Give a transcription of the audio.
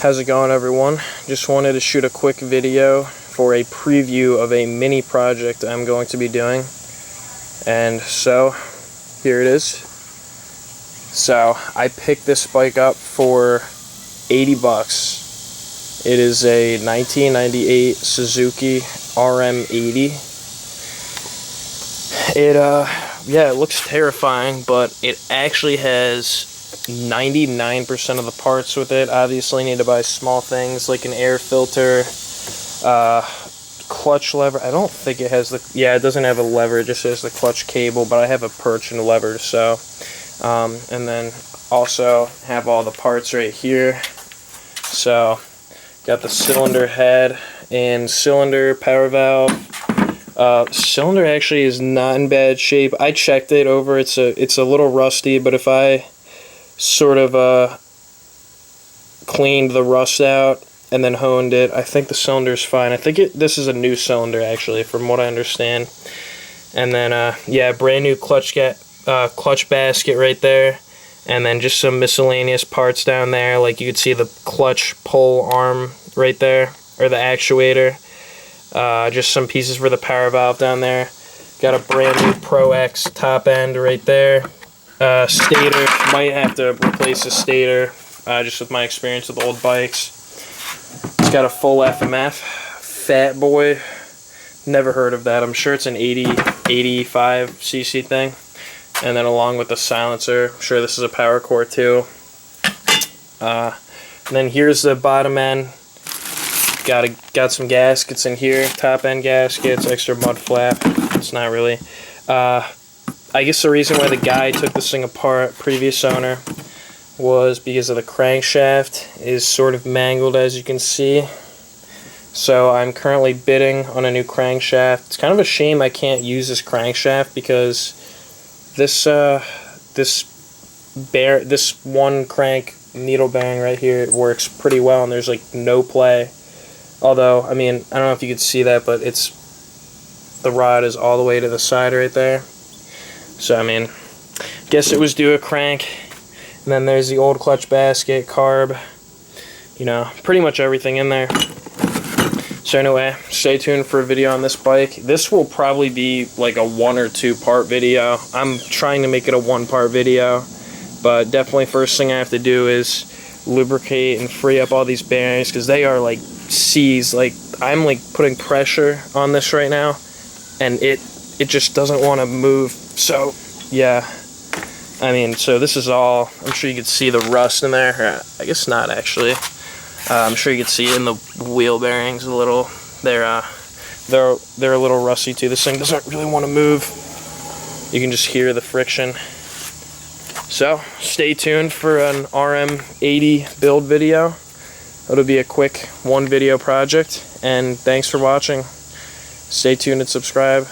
How's it going, everyone? Just wanted to shoot a quick video for a preview of a mini project I'm going to be doing. And so, here it is. So, I picked this bike up for 80 bucks. It is a 1998 Suzuki RM80. It looks terrifying, but it actually has 99% of the parts with it. Obviously need to buy small things like an air filter, clutch lever. I don't think it has it doesn't have a lever, it just has the clutch cable, but I have a perch and a lever, so and then also have all the parts right here. So got the cylinder head and cylinder, power valve. Cylinder actually is not in bad shape. I checked it over. It's a little rusty, but if I sort of cleaned the rust out and then honed it, I think the cylinder's fine. I think this is a new cylinder actually, from what I understand. And then brand new clutch basket right there, and then just some miscellaneous parts down there. Like you could see the clutch pull arm right there, or the actuator. Just some pieces for the power valve down there. Got a brand new Pro X top end right there. Stator, might have to replace the stator, just with my experience with old bikes. It's got a full FMF, Fat Boy, never heard of that. I'm sure it's an 85 cc thing. And then along with the silencer, I'm sure this is a power core too. And then here's the bottom end. Got some gaskets in here, top end gaskets, extra mud flap. It's not really. I guess the reason why the guy took this thing apart, previous owner, was because of the crankshaft is sort of mangled, as you can see. So I'm currently bidding on a new crankshaft. It's kind of a shame I can't use this crankshaft because this one crank needle bearing right here, it works pretty well, and there's like no play. Although, I mean, I don't know if you could see that, but the rod is all the way to the side right there. So, I mean, guess it was due a crank. And then there's the old clutch basket, carb, pretty much everything in there. So anyway, stay tuned for a video on this bike. This will probably be like a 1 or 2 part video. I'm trying to make it a 1-part video, but definitely first thing I have to do is lubricate and free up all these bearings, because they are like seized. Like, I'm like putting pressure on this right now, and it just doesn't want to move. So yeah, I mean, so this is all, I'm sure you could see the rust in there. I guess not actually. I'm sure you could see it in the wheel bearings a little. They're a little rusty too. This thing doesn't really want to move. You can just hear the friction. So stay tuned for an RM80 build video. It'll be a quick 1 video project, and thanks for watching. Stay tuned and subscribe.